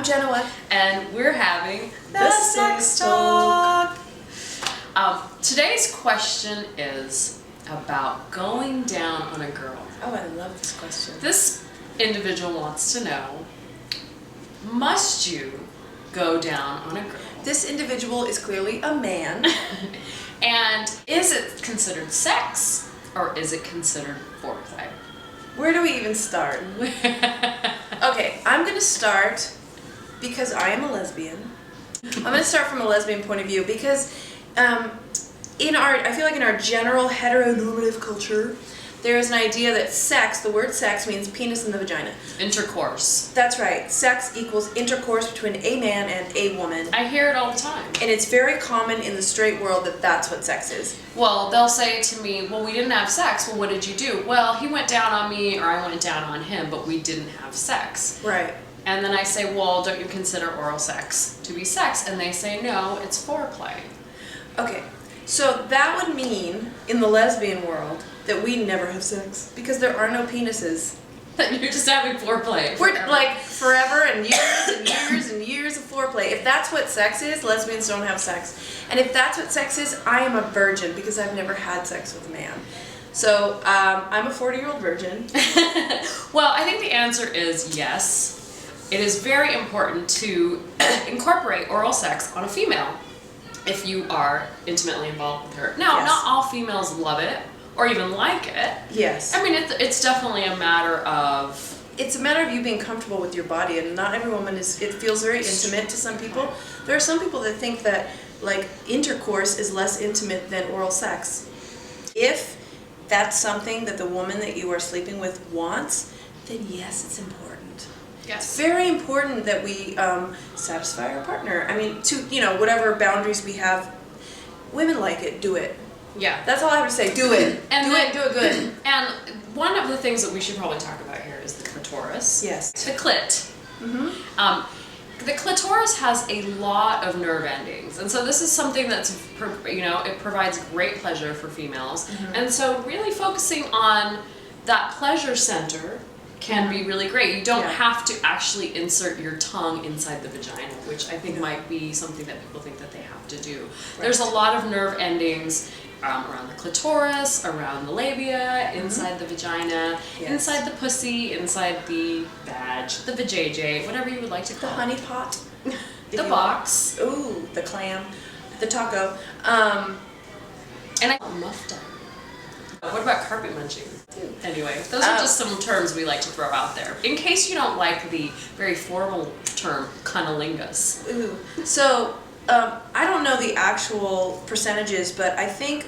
I'm Jenoa. And we're having the Sex Talk. Today's question is about going down on a girl. Oh, I love this question. This individual wants to know, must you go down on a girl? This individual is clearly a man. And is it considered sex or is it considered foreplay? Where do we even start? Okay, I'm going to start because I am a lesbian. I'm going to start from a lesbian point of view because I feel like in our general heteronormative culture, there is an idea that sex, the word sex, means penis in the vagina. Intercourse. That's right. Sex equals intercourse between a man and a woman. I hear it all the time. And it's very common in the straight world that that's what sex is. Well, they'll say to me, well, we didn't have sex. Well, what did you do? Well, he went down on me or I went down on him, but we didn't have sex. Right. And then I say, well, don't you consider oral sex to be sex? And they say, no, it's foreplay. Okay, so that would mean, in the lesbian world, that we never have sex because there are no penises. That you're just having foreplay. We're like forever and years and years and years of foreplay. If that's what sex is, lesbians don't have sex. And if that's what sex is, I am a virgin because I've never had sex with a man. So I'm a 40-year-old virgin. Well, I think the answer is yes. It is very important to incorporate oral sex on a female if you are intimately involved with her. Now, Yes. not all females love it or even like it. Yes. I mean, it's definitely a matter of... It's a matter of you being comfortable with your body, and not every woman is. It feels very intimate to some people. There are some people that think that like intercourse is less intimate than oral sex. If that's something that the woman that you are sleeping with wants, then yes, it's important. Yes. It's very important that we satisfy our partner. I mean, to whatever boundaries we have, women like it. Do it. Yeah. That's all I have to say. Do it. And do it good. And one of the things that we should probably talk about here is the clitoris. Yes. The clit. Mm-hmm. The clitoris has a lot of nerve endings, and so this is something that's, it provides great pleasure for females. Mm-hmm. And so really focusing on that pleasure center can be really great. You don't have to actually insert your tongue inside the vagina, which I think might be something that people think that they have to do. Right. There's a lot of nerve endings around the clitoris, around the labia, inside the vagina, inside the pussy, inside the vag, the vajayjay, whatever you would like to call it. The honey pot. The box. Ooh, the clam. The taco. And muffed up. What about carpet munching? Anyway, those are just some terms we like to throw out there. In case you don't like the very formal term, cunnilingus. Ooh. So, I don't know the actual percentages, but I think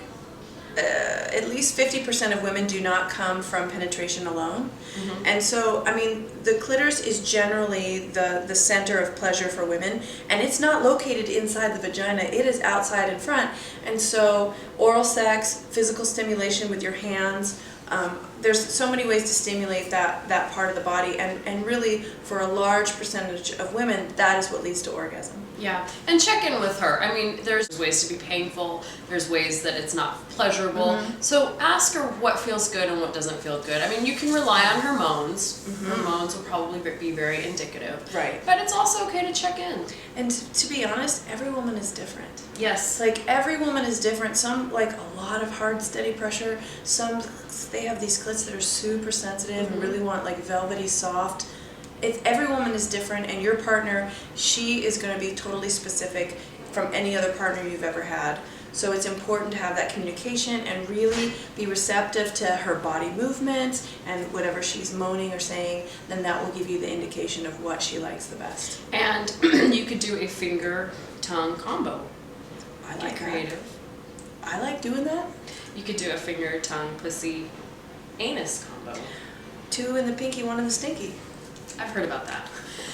at least 50% of women do not come from penetration alone. Mm-hmm. And so, I mean, the clitoris is generally the center of pleasure for women, and it's not located inside the vagina, it is outside in front. And so, oral sex, physical stimulation with your hands, there's so many ways to stimulate that part of the body, and really, for a large percentage of women, that is what leads to orgasm. Yeah, and check in with her. I mean, there's ways to be painful, there's ways that it's not pleasurable. Mm-hmm. So ask her what feels good and what doesn't feel good. I mean, you can rely on hormones. Mm-hmm. Hormones will probably be very indicative. Right. But it's also okay to check in. And to be honest, every woman is different. Yes. Like, every woman is different. Some like a lot of hard, steady pressure. Some, they have these clits that are super sensitive and really want like velvety, soft. Every woman is different, and your partner, she is going to be totally specific from any other partner you've ever had. So it's important to have that communication and really be receptive to her body movements and whatever she's moaning or saying, then that will give you the indication of what she likes the best. And you could do a finger-tongue combo. I like creative. I like doing that. You could do a finger, tongue, pussy, anus combo. 2 in the pinky, 1 in the stinky. I've heard about that.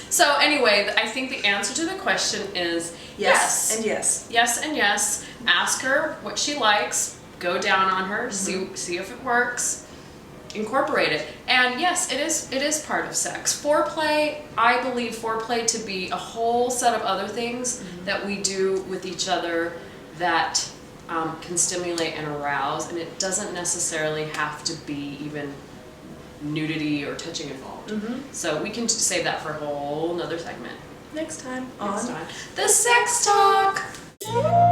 So anyway, I think the answer to the question is yes. And yes. Yes and yes. Ask her what she likes. Go down on her. See if it works. Incorporate it. And yes, it is part of sex. Foreplay, I believe foreplay to be a whole set of other things that we do with each other that can stimulate and arouse, and it doesn't necessarily have to be even nudity or touching involved. So we can save that for a whole nother segment. Next time Next on time. The Sex Talk!